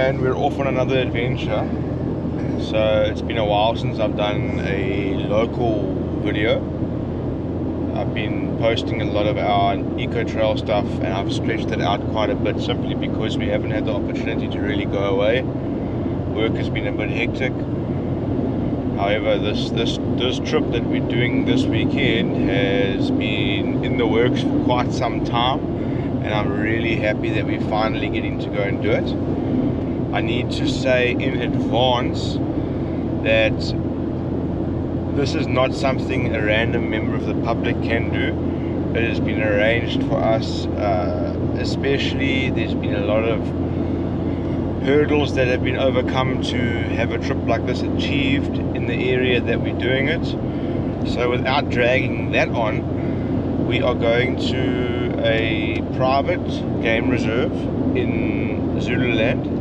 and we're off on another adventure. So it's been a while since I've done a local video. I've been posting a lot of our eco trail stuff, and I've stretched it out quite a bit simply because we haven't had the opportunity to really go away. Work has been a bit hectic. However, this trip that we're doing this weekend has been in the works for quite some time, and I'm really happy that we're finally getting to go and do it. I need to say in advance that this is not something a random member of the public can do. It has been arranged for us, especially there's been a lot of hurdles that have been overcome to have a trip like this achieved in the area that we're doing it. So without dragging that on, we are going to a private game reserve in Zululand.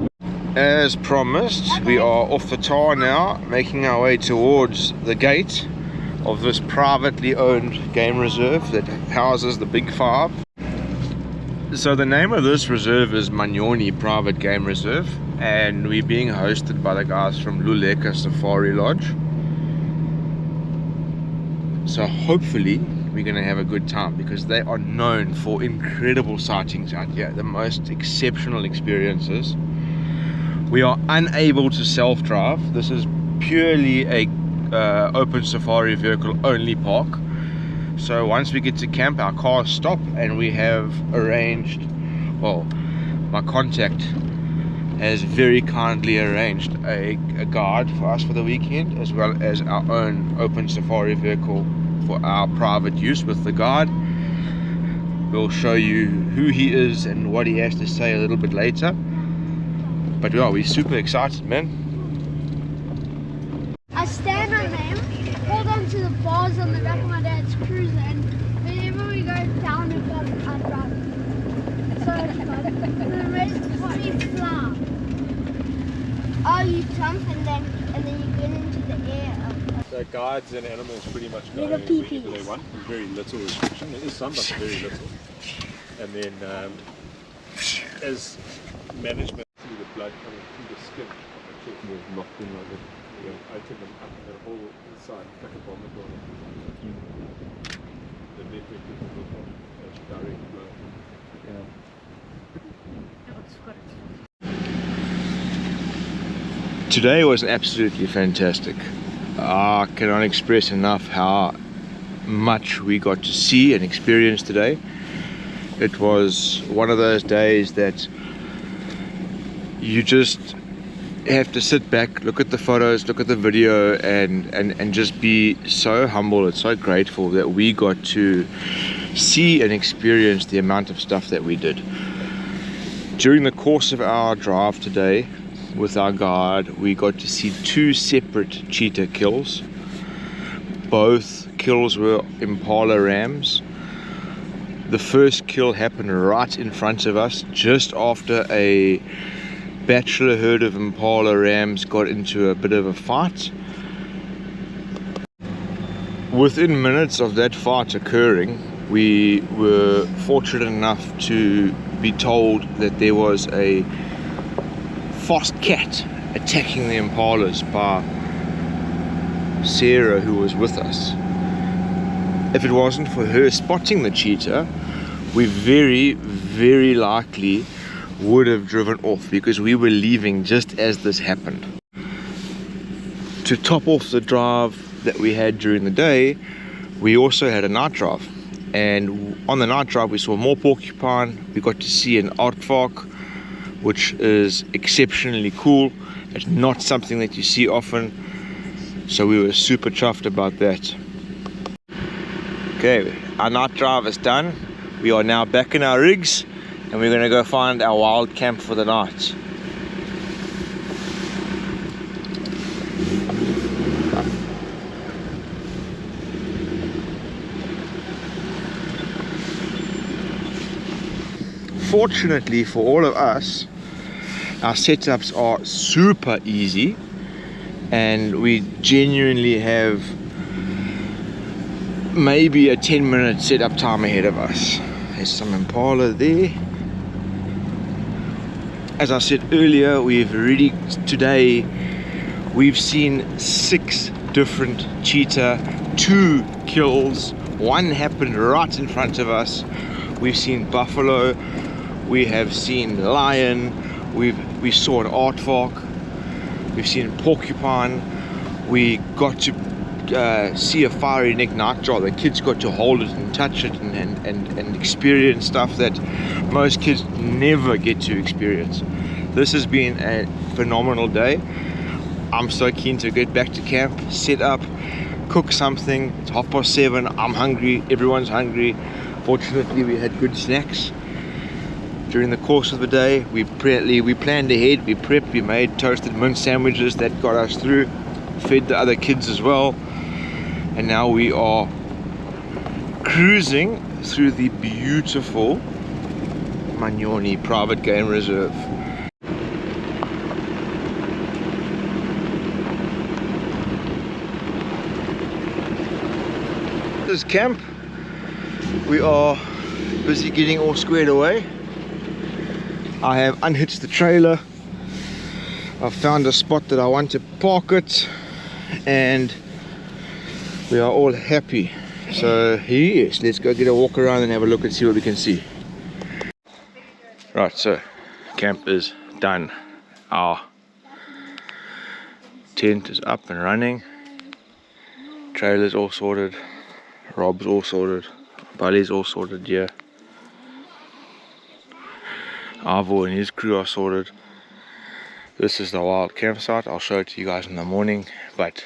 As promised, we are off the tar now, making our way towards the gate of this privately owned game reserve that houses the Big Five. So the name of this reserve is Manyoni Private Game Reserve, and we're being hosted by the guys from Luleka Safari Lodge. So hopefully we're going to have a good time, because they are known for incredible sightings out here, the most exceptional experiences. We are unable to self-drive. This is purely a open safari vehicle only park. So once we get to camp, our cars stop, and we have arranged, well, my contact has very kindly arranged a guide for us for the weekend, as well as our own open safari vehicle for our private use with the guide. We'll show you who he is and what he has to say a little bit later. But yeah, we're super excited, man. I stand on them, hold on to the bars on the back of my dad's cruiser, and whenever we go down and up, I drive. So it's fun. And the rest is what you fly. Oh, you jump and then you get into the air. So guides and animals pretty much go Little wherever pee-pees. they want. There's very little restriction. There is some, but very little. And then as management, see the blood coming through the skin of the chicken is knocked in like that. You know, open them up, that whole inside, like a vomit on it. The network is direct blood. Yeah. Today was absolutely fantastic. I cannot express enough how much we got to see and experience today. It was one of those days that you just have to sit back, look at the photos, look at the video, and just be so humble and so grateful that we got to see and experience the amount of stuff that we did. During the course of our drive today with our guide, we got to see 2 separate cheetah kills. Both kills were impala rams. The first kill happened right in front of us, just after a bachelor herd of impala rams got into a bit of a fight. Within minutes of that fight occurring, we were fortunate enough to be told that there was a fast cat attacking the impalas by Sarah, who was with us. If it wasn't for her spotting the cheetah, we very, very likely would have driven off, because we were leaving just as this happened. To top off the drive that we had during the day, we also had a night drive, and on the night drive we saw more porcupine. We got to see an aardvark, which is exceptionally cool. It's not something that you see often, so we were super chuffed about that. Okay, our night drive is done. We are now back in our rigs, and we're going to go find our wild camp for the night. Fortunately for all of us, our setups are super easy, and we genuinely have maybe a 10-minute setup time ahead of us. There's some impala there. as I said earlier, today we've seen 6 different cheetah, 2 kills, 1 happened right in front of us. We've seen buffalo, we have seen lion, we saw an aardvark, we've seen porcupine, we got to see a fiery neck nightjar. The kids got to hold it and touch it and experience stuff that most kids never get to experience. This has been a phenomenal day. I'm so keen to get back to camp, set up, cook something. It's 7:30. I'm hungry, everyone's hungry. Fortunately, we had good snacks during the course of the day. We planned ahead, we prepped, we made toasted mint sandwiches that got us through, fed the other kids as well. And now we are cruising through the beautiful Manyoni Private Game Reserve. This camp, we are busy getting all squared away. I have unhitched the trailer. I've found a spot that I want to park it, and we are all happy. So yes, let's go get a walk around and have a look and see what we can see. Right, so camp is done. Our tent is up and running. Trailer's all sorted. Rob's all sorted. Buddy's all sorted here. Arvo and his crew are sorted. This is the wild campsite. I'll show it to you guys in the morning, but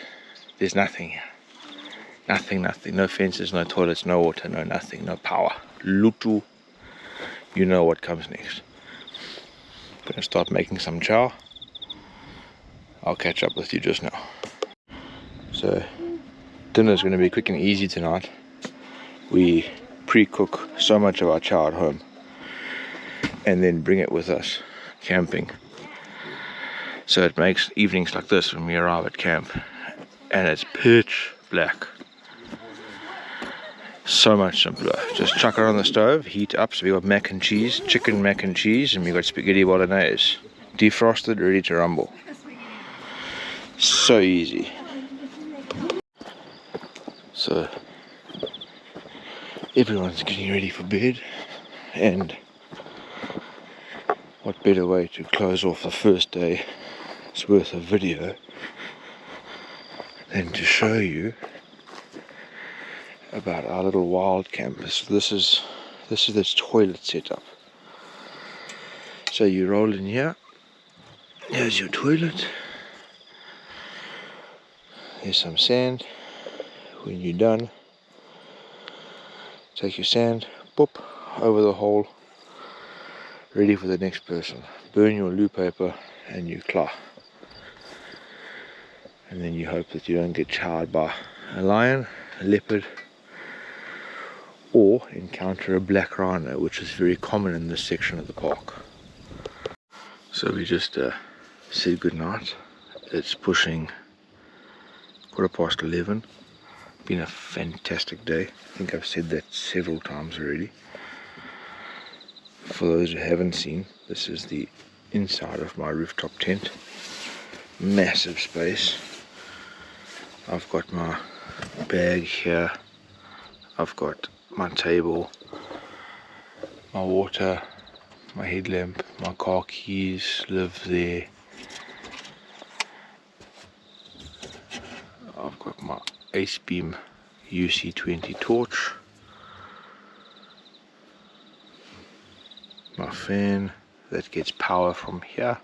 there's nothing here. Nothing. No fences, no toilets, no water, no nothing, no power. Lutu. You know what comes next. Gonna start making some chow. I'll catch up with you just now. So dinner's gonna be quick and easy tonight. We pre-cook so much of our chow at home and then bring it with us camping. So it makes evenings like this when we arrive at camp and it's pitch black. So much simpler. Just chuck it on the stove, heat up. So we got mac and cheese, chicken mac and cheese, and we got spaghetti bolognese, defrosted, ready to rumble. So easy. So everyone's getting ready for bed, and what better way to close off the first day's worth of video than to show you about our little wild campus. This is this toilet setup. So you roll in here, there's your toilet, there's some sand. When you're done, take your sand, boop, over the hole, ready for the next person. Burn your loo paper and you claw. And then you hope that you don't get charred by a lion, a leopard, or encounter a black rhino, which is very common in this section of the park. So we just said goodnight. It's pushing 11:15. Been a fantastic day. I think I've said that several times already. For those who haven't seen, this is the inside of my rooftop tent. Massive space. I've got my bag here. I've got my table, my water, my headlamp, my car keys live there. I've got my AceBeam UC20 torch, my fan that gets power from here.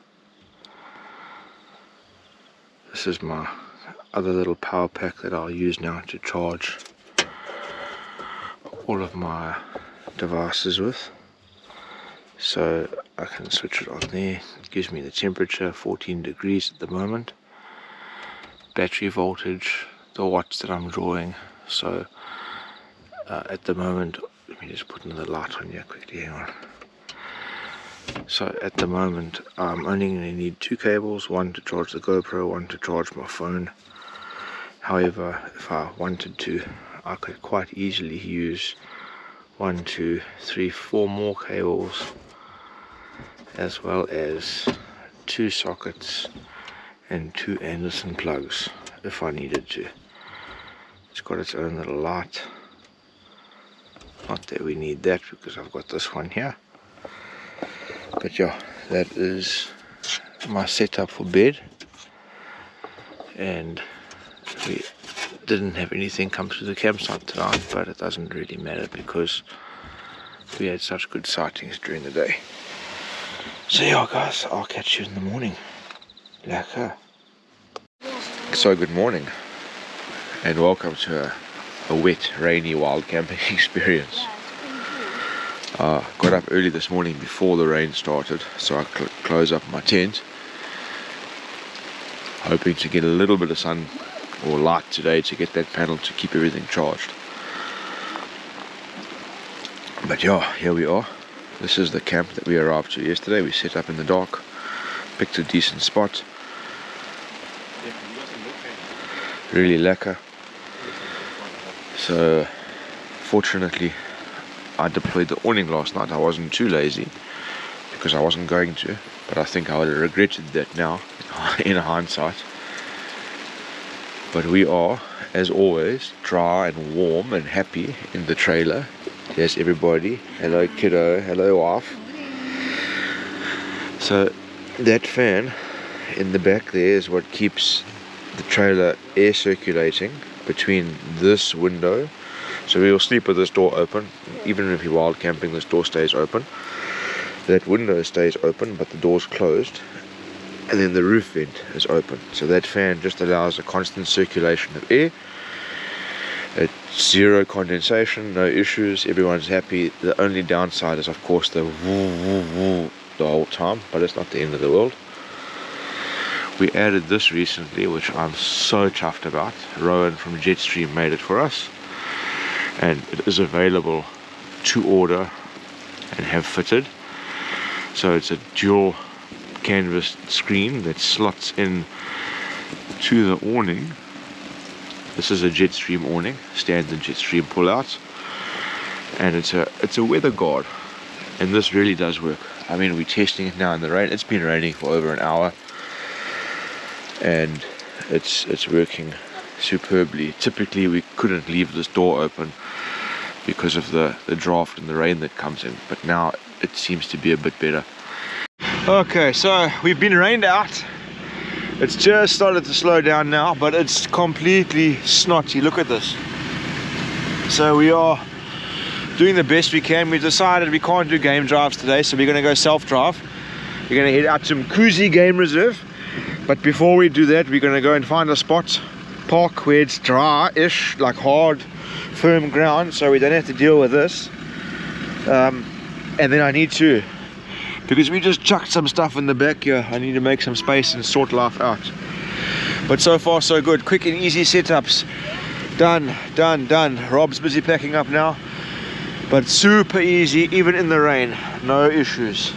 This is my other little power pack that I'll use now to charge all of my devices with. So I can switch it on there. It gives me the temperature, 14 degrees at the moment. Battery voltage, the watts that I'm drawing. So at the moment, let me just put another light on here quickly, hang on. So at the moment I'm only going to need 2 cables, one to charge the GoPro, one to charge my phone. However, if I wanted to, I could quite easily use 1, 2, 3, 4 more cables as well as 2 sockets and 2 Anderson plugs if I needed to. It's got its own little light. Not that we need that because I've got this one here. But yeah, that is my setup for bed. And we didn't have anything come to the campsite tonight, but it doesn't really matter because we had such good sightings during the day. So yeah guys, I'll catch you in the morning. Lekker. So good morning and welcome to a wet, rainy, wild camping experience. Got up early this morning before the rain started, so I close up my tent, hoping to get a little bit of sun or light today to get that panel to keep everything charged. But yeah, here we are. This is the camp that we arrived to yesterday. We set up in the dark, picked a decent spot. Really lekker. So fortunately I deployed the awning last night. I wasn't too lazy because I wasn't going to, but I think I would have regretted that now in hindsight. But we are, as always, dry and warm and happy in the trailer. Here's everybody. Hello kiddo, hello wife. So that fan in the back there is what keeps the trailer air circulating between this window. So we will sleep with this door open. Even if you're wild camping, this door stays open. That window stays open, but the door's closed. And then the roof vent is open. So that fan just allows a constant circulation of air. It's zero condensation, no issues, everyone's happy. The only downside is of course the woo woo woo the whole time, but it's not the end of the world. We added this recently, which I'm so chuffed about. Rowan from Jetstream made it for us, and it is available to order and have fitted. So it's a dual canvas screen that slots in to the awning. This is a Jetstream awning, standard Jetstream pullout, and it's a weather guard, and this really does work. I mean, we're testing it now in the rain. It's been raining for over an hour, and it's working superbly. Typically we couldn't leave this door open because of the draft and the rain that comes in, but now it seems to be a bit better. Okay, so we've been rained out. It's just started to slow down now, but it's completely snotty. Look at this. So we are doing the best we can. We decided we can't do game drives today, so we're going to go self-drive. We're going to head out to Mkuzi Game Reserve. But before we do that, we're going to go and find a spot, park where it's dry-ish, like hard, firm ground, so we don't have to deal with this. And then I need to, because we just chucked some stuff in the back here, I need to make some space and sort life out. But so far so good. Quick and easy setups. Done. Rob's busy packing up now, but super easy even in the rain, no issues.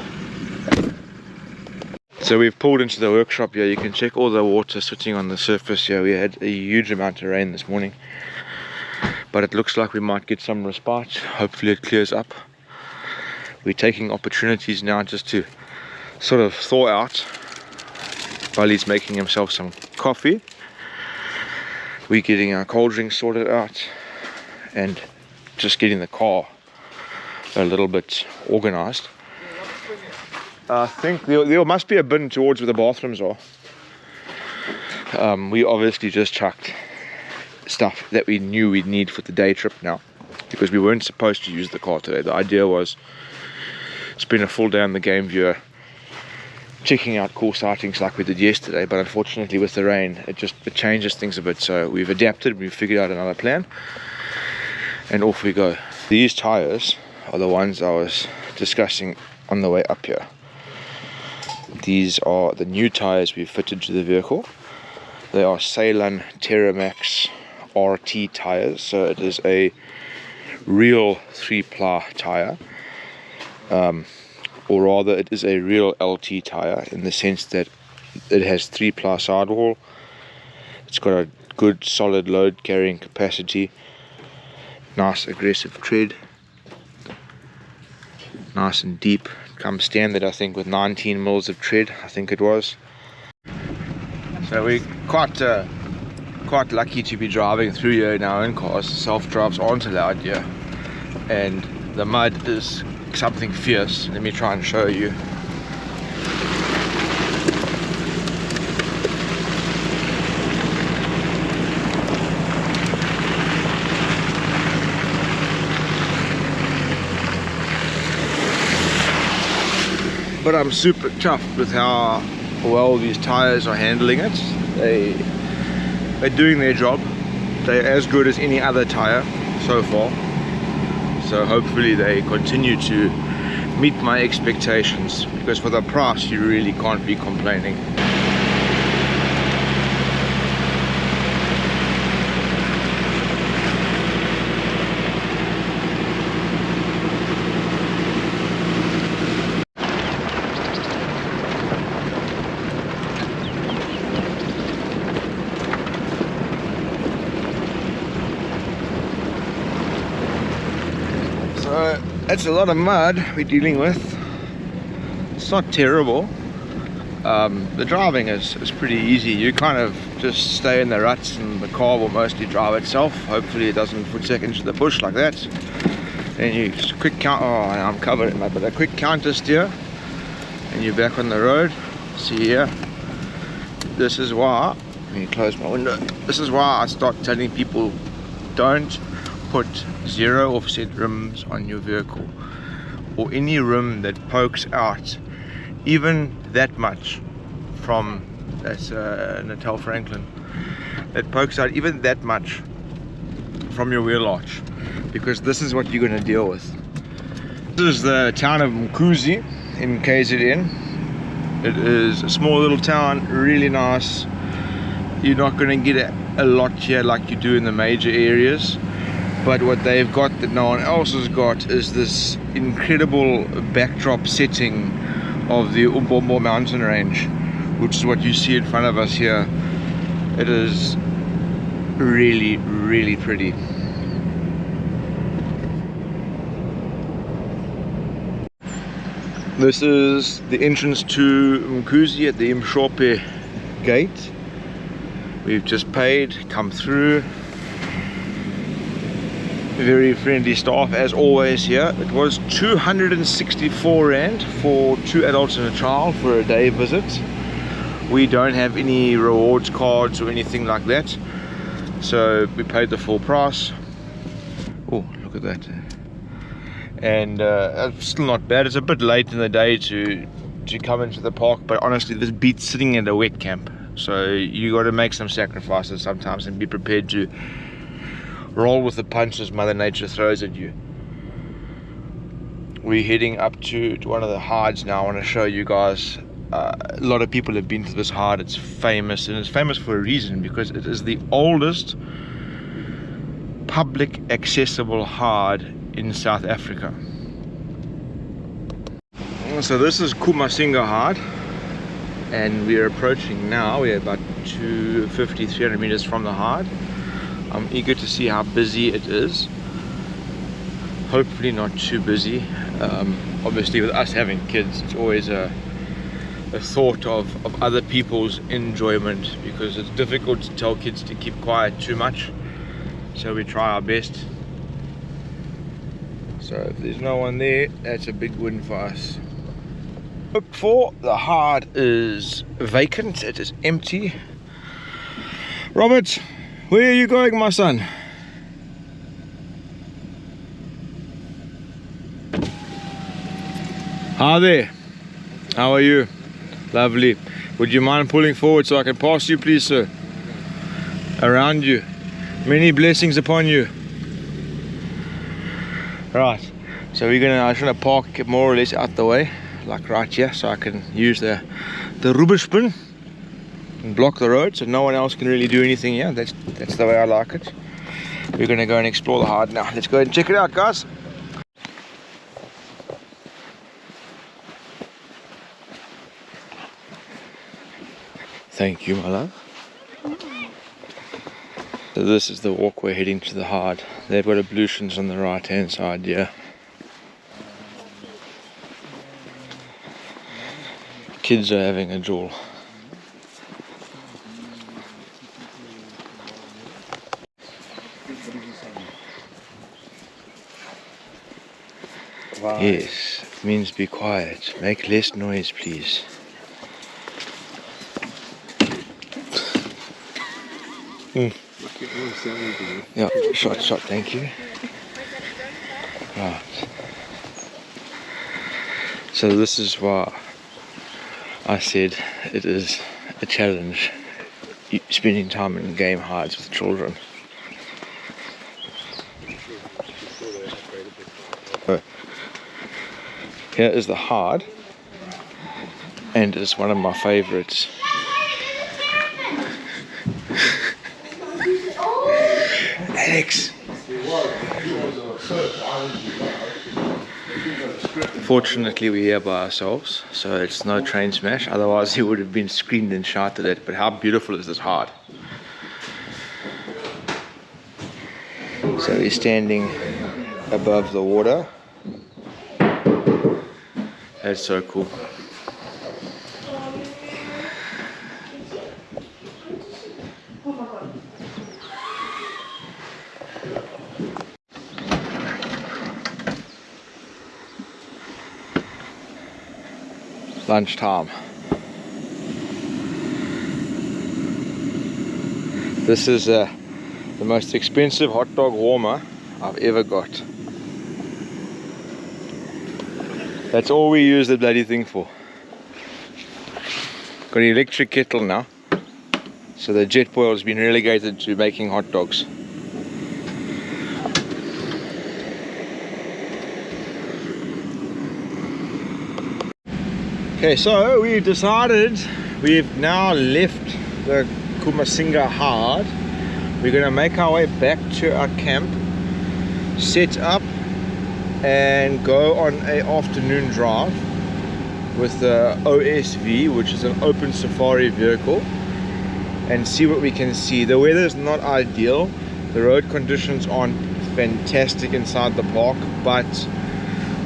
So we've pulled into the workshop here. You can check all the water sitting on the surface here. We had a huge amount of rain this morning, but it looks like we might get some respite. Hopefully it clears up. We're taking opportunities now just to sort of thaw out while he's making himself some coffee. We're getting our cold drinks sorted out and just getting the car a little bit organized. I think there must be a bin towards where the bathrooms are. We obviously just chucked stuff that we knew we'd need for the day trip now, because we weren't supposed to use the car today. The idea was spend a full day on the game viewer checking out cool sightings like we did yesterday, but unfortunately with the rain it changes things a bit. So we've adapted, we've figured out another plan, and off we go. These tires are the ones I was discussing on the way up here. These are the new tires we've fitted to the vehicle. They are Ceylon Terramax RT tires, so it is a real 3-ply tire. Or rather it is a real LT tire in the sense that it has 3-ply sidewall. It's got a good solid load carrying capacity, nice aggressive tread, nice and deep, come standard, I think, with 19 mils of tread, I think it was. So we're quite lucky to be driving through here in our own cars. Self-drives aren't allowed here, and the mud is something fierce. Let me try and show you. But I'm super chuffed with how well these tires are handling it. They're doing their job. They're as good as any other tire so far. So hopefully they continue to meet my expectations, because for the price you really can't be complaining. So that's a lot of mud we're dealing with. It's not terrible. The driving is pretty easy. You kind of just stay in the ruts and the car will mostly drive itself. Hopefully it doesn't footsack into the bush like that. Then you just quick count. Oh, I'm covered in mud, but a quick counter steer and you're back on the road. See here, this is why, let me close my window. This is why I start telling people, don't put 0 offset rims on your vehicle, or any rim that pokes out even that much from, that's Natal Franklin, that pokes out even that much from your wheel arch, because this is what you're going to deal with. This is the town of Mkuzi in KZN. It is a small little town, really nice. You're not going to get a lot here like you do in the major areas. But what they've got that no one else has got is this incredible backdrop setting of the Ubombo mountain range, which is what you see in front of us here. It is really, really pretty. This is the entrance to Mkuzi at the Mshope gate. We've just paid, come through. Very friendly staff as always here. It was 264 Rand for 2 adults and a child for a day visit. We don't have any rewards cards or anything like that, so we paid the full price. Oh, look at that. And it's still not bad. It's a bit late in the day to come into the park, but honestly this beats sitting in a wet camp. So you got to make some sacrifices sometimes and be prepared to roll with the punches Mother Nature throws at you. We're heading up to one of the hides now. I want to show you guys. A lot of people have been to this hide. It's famous, and it's famous for a reason, because it is the oldest public accessible hide in South Africa. So this is Kumasinga hide, and we're approaching now. We're about 250-300 meters from the hide. I'm eager to see how busy it is. Hopefully not too busy. Obviously with us having kids, it's always a thought of other people's enjoyment, because it's difficult to tell kids to keep quiet too much. So we try our best. So if there's no one there, that's a big win for us. Look for the hide is vacant, it is empty. Robert, where are you going, my son? Hi there. How are you? Lovely. Would you mind pulling forward so I can pass you, please, sir? Around you. Many blessings upon you. Right. So I'm trying to park more or less out the way, like right here, so I can use the rubberspin and block the road so no one else can really do anything here. That's the way I like it. We're going to go and explore the hide now. Let's go ahead and check it out, guys. Thank you, my love. So this is the walkway heading to the hide. They've got ablutions on the right hand side, yeah. Kids are having a jewel. Yes, it means be quiet. Make less noise, please. Yeah, shot, thank you. Right. So this is why I said it is a challenge, spending time in game hides with children. Here is the hide, and it's one of my favorites. Alex! Fortunately we're here by ourselves, so it's no train smash, otherwise he would have been screamed and shouted at. But how beautiful is this hide? So he's standing above the water. That's so cool. Lunchtime. This is the most expensive hot dog warmer I've ever got. That's all we use the bloody thing for. Got an electric kettle now, so the jet boil has been relegated to making hot dogs. Okay, so we've decided we've now left the Kumasinga hard. We're going to make our way back to our camp, set up and go on an afternoon drive with the OSV, which is an open safari vehicle, and see what we can see. The weather is not ideal, the road conditions aren't fantastic inside the park, but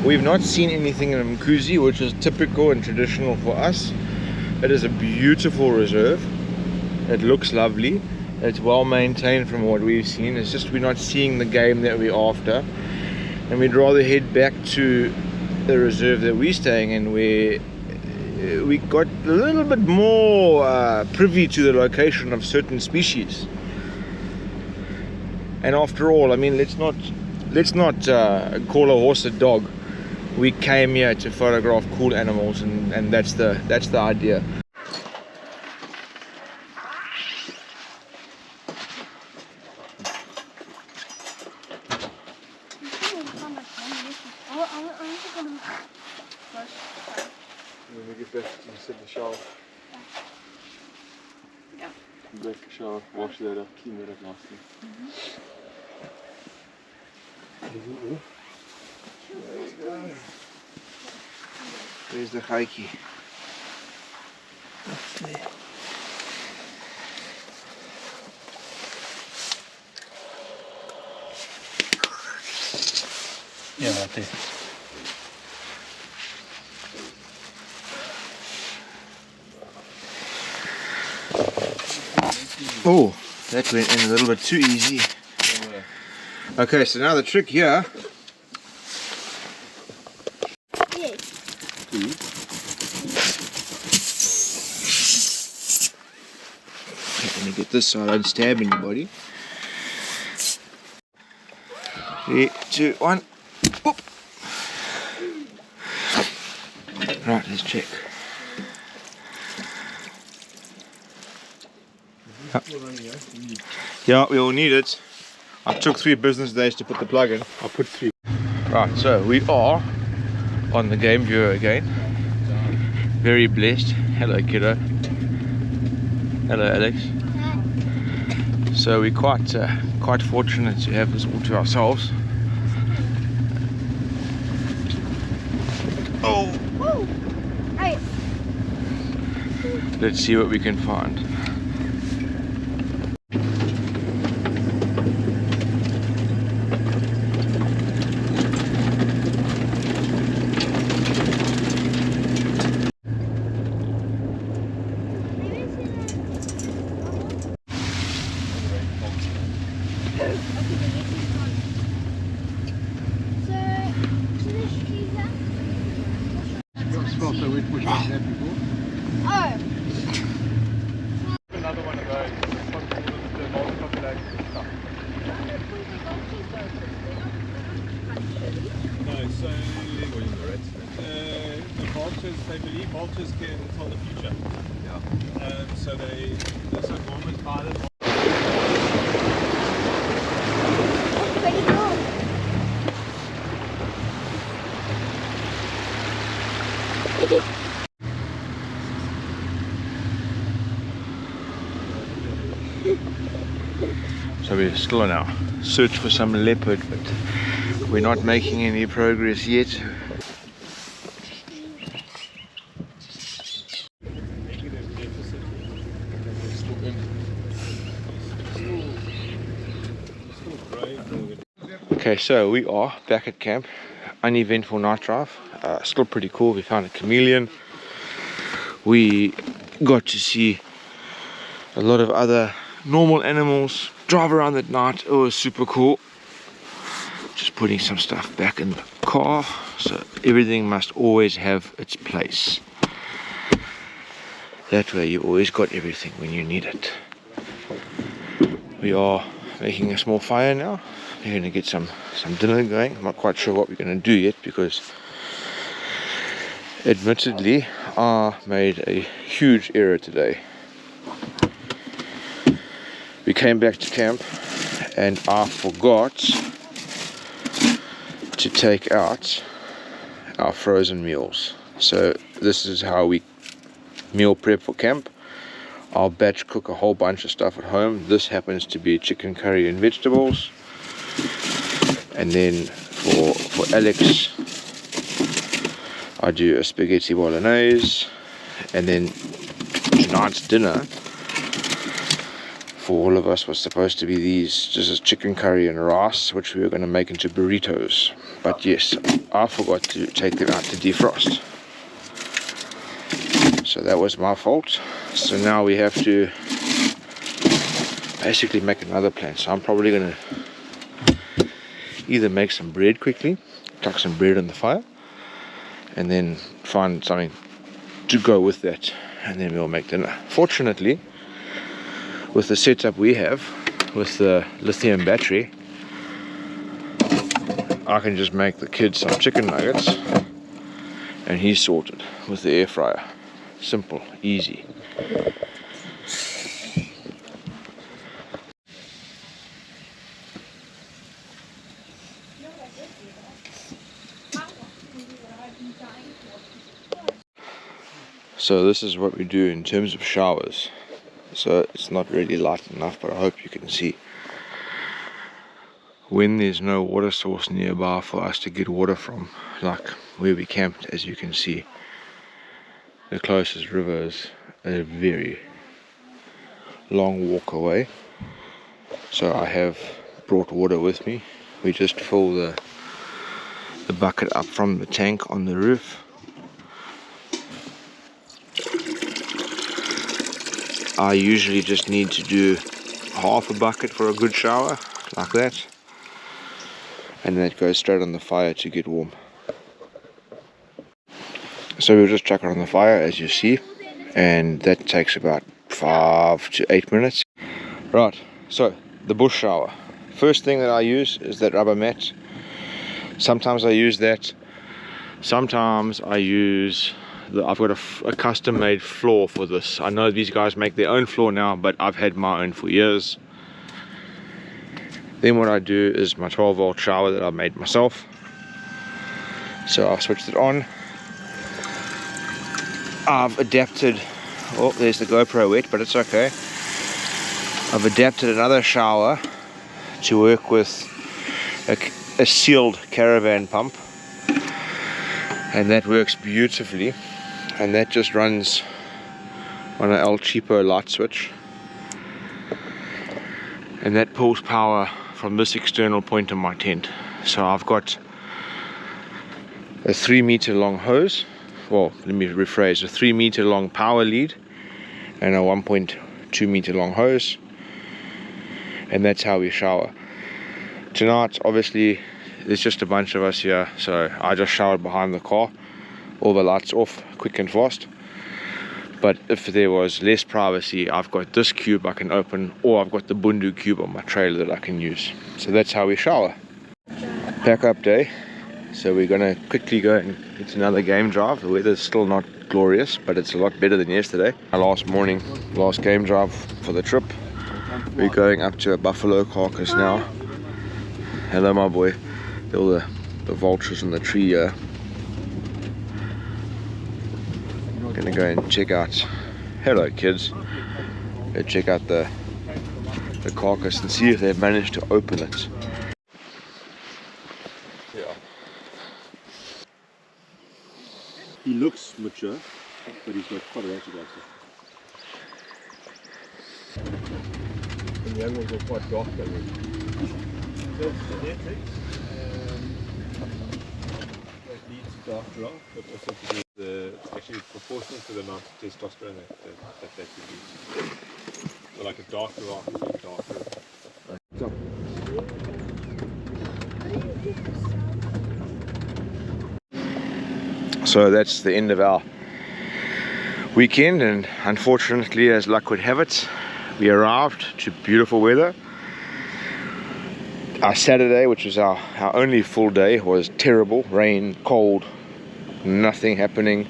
we've not seen anything in Mkuzi, which is typical and traditional for us. It is a beautiful reserve. It looks lovely. It's well maintained from what we've seen. It's just we're not seeing the game that we're after, and we'd rather head back to the reserve that we're staying in, where we got a little bit more privy to the location of certain species. And after all, I mean, let's not call a horse a dog. We came here to photograph cool animals, and that's the idea. When we get back, you sit in the shower. Yeah. Break the shower, wash that up, clean that up nicely. There you go. Where's the hickey? Up there. Yeah, right there. Oh, that went in a little bit too easy. Okay, so now the trick here. Let me get this so I don't stab anybody. 3, 2, 1. Oop. Right, let's check. Yeah, we will need it. I took 3 business days to put the plug in. I'll put 3. Right, so we are on the game viewer again. Very blessed. Hello, kiddo. Hello, Alex. So we're quite fortunate to have this all to ourselves. Oh! Woo! Hey. Let's see what we can find. this tree here. Your spot the wet bush like that before? Oh, Another one of those. The multi-population stuff. No, so the vultures, they believe vultures can tell the future. Yeah. So there's a moment by them. pretty cool. So we're still on our search for some leopard, but we're not making any progress yet. Okay, so we are back at camp. Uneventful night drive. Still pretty cool. We found a chameleon. We got to see a lot of other normal animals, drive around at night. It was super cool. Just putting some stuff back in the car, so everything must always have its place. That way you always got everything when you need it. We are making a small fire now. We're going to get some dinner going. I'm not quite sure what we're going to do yet, because admittedly I made a huge error today. We came back to camp and I forgot to take out our frozen meals. So this is how we meal prep for camp. I'll batch cook a whole bunch of stuff at home. This happens to be chicken curry and vegetables. And then for Alex, I do a spaghetti bolognese. And then tonight's dinner for all of us was supposed to be these, just as chicken curry and rice, which we were going to make into burritos. But yes, I forgot to take them out to defrost. So that was my fault. So now we have to basically make another plan. So I'm probably going to either make some bread quickly, tuck some bread on the fire, and then find something to go with that, and then we'll make dinner. Fortunately, with the setup we have with the lithium battery, I can just make the kids some chicken nuggets and he's sorted with the air fryer. Simple, easy. So this is what we do in terms of showers. So it's not really light enough, but I hope you can see. When there's no water source nearby for us to get water from, like where we camped, as you can see, the closest river is a very long walk away. So I have brought water with me. We just fill the bucket up from the tank on the roof. I usually just need to do half a bucket for a good shower, like that, and then it goes straight on the fire to get warm. So we'll just chuck it on the fire, as you see, and that takes about 5 to 8 minutes. Right, so the bush shower. First thing that I use is that rubber mat. Sometimes I use that. Sometimes I use I've got a custom made floor for this. I know these guys make their own floor now, but I've had my own for years. Then what I do is my 12-volt shower that I made myself. So I've switched it on. I've adapted, oh, there's the GoPro wet, but it's okay. I've adapted another shower to work with a sealed caravan pump, and that works beautifully. And that just runs on an El Cheapo light switch, and that pulls power from this external point in my tent. So I've got a 3-meter long hose, well, let me rephrase, a 3-meter long power lead and a 1.2 meter long hose, and that's how we shower. Tonight, obviously, there's just a bunch of us here, so I just showered behind the car, all the lights off, quick and fast. But if there was less privacy, I've got this cube I can open, or I've got the Bundu cube on my trailer that I can use. So that's how we shower. Pack up day. So we're gonna quickly go and it's another game drive. The weather's still not glorious, but it's a lot better than yesterday. Our last game drive for the trip. We're going up to a buffalo carcass now. Hello, my boy. All the vultures in the tree here. Gonna go and check out. Hello, kids. Go check out the carcass and see if they've managed to open it. Yeah. He looks mature, but he's got quite a lot to go. And the young ones are quite dark colored. That's genetics. That leads to dark brown, but also to do it's actually proportional to the amount of testosterone that produce. So like a darker rock is like darker. So that's the end of our weekend, and unfortunately, as luck would have it, we arrived to beautiful weather. Our Saturday, which was our only full day, was terrible. Rain, cold, nothing happening.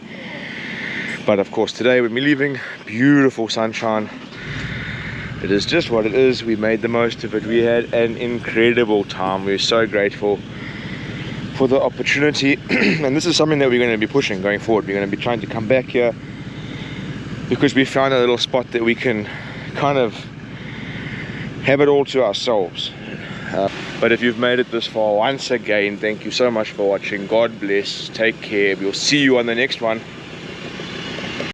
But of course today when we're leaving, beautiful sunshine. It is just what it is. We made the most of it. We had an incredible time. We're so grateful for the opportunity. And this is something that we're going to be pushing going forward. We're going to be trying to come back here because we found a little spot that we can kind of have it all to ourselves. But if you've made it this far, once again, thank you so much for watching. God bless. Take care. We'll see you on the next one.